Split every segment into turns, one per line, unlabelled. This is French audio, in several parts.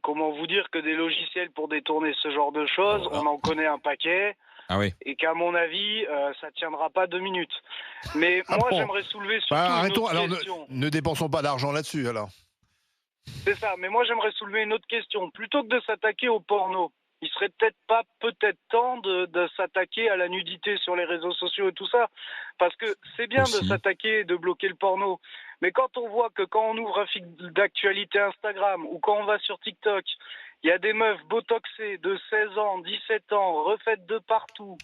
Comment vous dire que des logiciels pour détourner ce genre de choses, on en connaît un paquet.
Ah oui.
Et qu'à mon avis, ça tiendra pas 2 minutes. Mais moi, j'aimerais soulever surtout une autre question.
Ne dépensons pas d'argent là-dessus, alors.
C'est ça, mais moi, j'aimerais soulever une autre question. Plutôt que de s'attaquer au porno, il serait peut-être temps de s'attaquer à la nudité sur les réseaux sociaux et tout ça. Parce que c'est bien de s'attaquer et de bloquer le porno. Mais quand on voit que quand on ouvre un fil d'actualité Instagram ou quand on va sur TikTok, il y a des meufs botoxées de 16 ans, 17 ans, refaites de partout,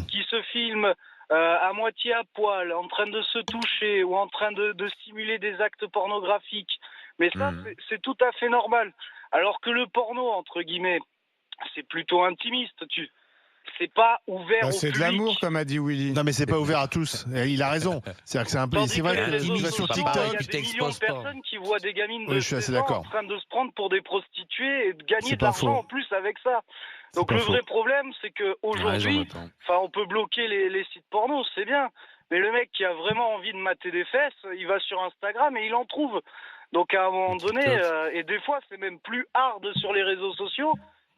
qui se filment à moitié à poil, en train de se toucher ou en train de simuler des actes pornographiques. Mais ça, c'est tout à fait normal. Alors que le porno, entre guillemets, c'est plutôt intimiste. C'est pas ouvert au
C'est
public.
de l'amour, comme a dit Willy.
Non, mais c'est pas ouvert à tous. Et il a raison. C'est-à-dire que c'est un peu. C'est vrai que tu vas sur TikTok.
Il y a des millions de personnes qui voient des gamines de
je suis assez
16 ans
d'accord.
en train de se prendre pour des prostituées et de gagner
C'est
de
pas
l'argent
faux.
en plus avec ça. Donc le vrai problème, c'est qu'aujourd'hui, on peut bloquer les sites porno, c'est bien. Mais le mec qui a vraiment envie de mater des fesses, il va sur Instagram et il en trouve. Donc à un moment donné, et des fois c'est même plus hard sur les réseaux sociaux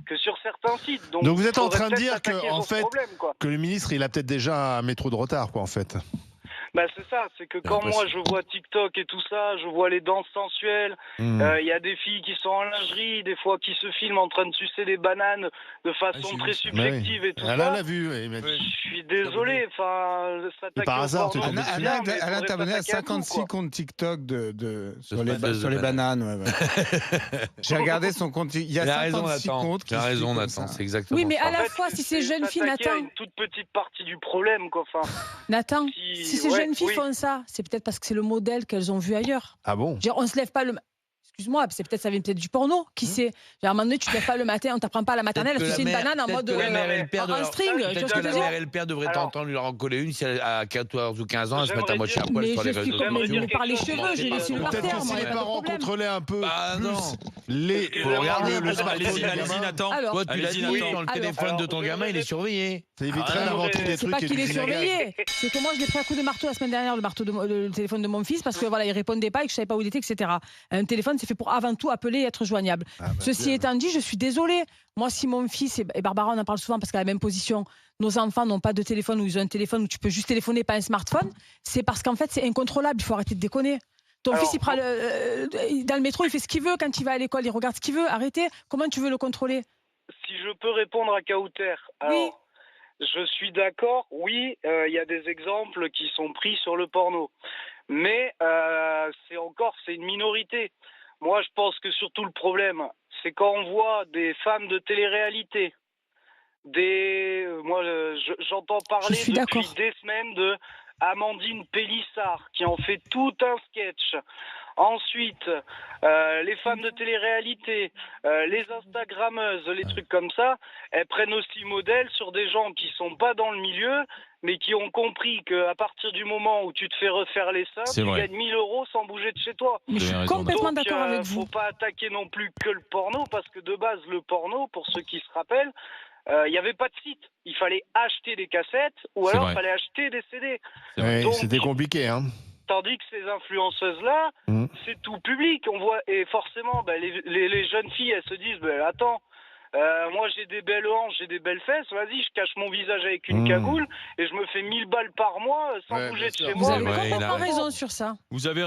que sur certains sites. Donc
vous êtes en train de dire
que
le ministre, il a peut-être déjà un métro de retard, quoi, en fait.
Bah c'est ça, c'est que quand moi je vois TikTok et tout ça, je vois les danses sensuelles, il y a des filles qui sont en lingerie, des fois qui se filment en train de sucer des bananes de façon très subjective et tout ça.
Alain l'a vu.
Je suis désolé, s'attaquer
par hasard,
au porno,
Alain t'a abonné à 56 comptes TikTok sur les bananes. J'ai regardé son compte. Il y a 56 comptes.
Tu as raison, Nathan, c'est exactement
Oui, mais
ça.
à la fois, si ces jeunes filles,
s'attaquer à
Nathan.
une toute petite partie du problème, quoi.
Nathan, si ces jeunes filles font ça, c'est peut-être parce que c'est le modèle qu'elles ont vu ailleurs.
Ah bon?
On se lève pas le. Excuse-moi, ça vient peut-être du porno. Qui sait? À un moment donné, tu te lèves pas le matin, on t'apprend pas à la maternelle à sucer une banane en mode en string.
Peut-être que la mère et le père devraient t'entendre lui en coller une si elle a 14 ou 15 ans, elle se met à moitié à poil sur les réseaux sociaux.
Mais par les cheveux, j'ai les cheveux par terre.
Peut-être que si les parents contrôlaient un peu
les... Faut regarder le
Allez-y, Nathan.
Toi, tu l'as dit, dans le téléphone de ton gamin, il est surveillé.
Ça éviterait d'inventer des trucs.
C'est pas qu'il est surveillé. C'est que moi, je l'ai pris à coup de marteau la semaine dernière, le téléphone de mon fils, parce que voilà, il répondait pas et que je savais pas où il était, etc. Un téléphone, c'est fait pour avant tout appeler et être joignable. Ceci étant dit, je suis désolée. Moi, si mon fils, et Barbara, on en parle souvent parce qu'à la même position, nos enfants n'ont pas de téléphone ou ils ont un téléphone où tu peux juste téléphoner, pas un smartphone, c'est parce qu'en fait, c'est incontrôlable. Il faut arrêter de déconner. Ton fils, il prend dans le métro, il fait ce qu'il veut. Quand il va à l'école, il regarde ce qu'il veut. Arrêtez. Comment tu veux le contrôler?
Si je peux répondre à Kauter.
Oui.
Je suis d'accord, oui, il y a des exemples qui sont pris sur le porno. Mais c'est une minorité. Moi, je pense que surtout le problème, c'est quand on voit des femmes de télé-réalité, j'entends parler depuis des semaines de Amandine Pélissard, qui en fait tout un sketch. Ensuite, les femmes de télé-réalité, les Instagrammeuses, les trucs comme ça, elles prennent aussi modèle sur des gens qui sont pas dans le milieu, mais qui ont compris qu'à partir du moment où tu te fais refaire les seins, tu gagnes 1 000 € sans bouger de chez toi.
Mais je suis complètement d'accord avec vous.
Faut pas attaquer non plus que le porno, parce que de base, le porno, pour ceux qui se rappellent, il n'y avait pas de site. Il fallait acheter des cassettes ou alors il fallait acheter des CD.
Donc, c'était compliqué, hein.
Tandis que ces influenceuses-là, c'est tout public. On voit, et forcément, les jeunes filles, elles se disent, attends, moi j'ai des belles hanches, j'ai des belles fesses, vas-y, je cache mon visage avec une cagoule et je me fais 1000 balles par mois sans bouger de chez moi.
Vous avez complètement raison sur ça.
Vous avez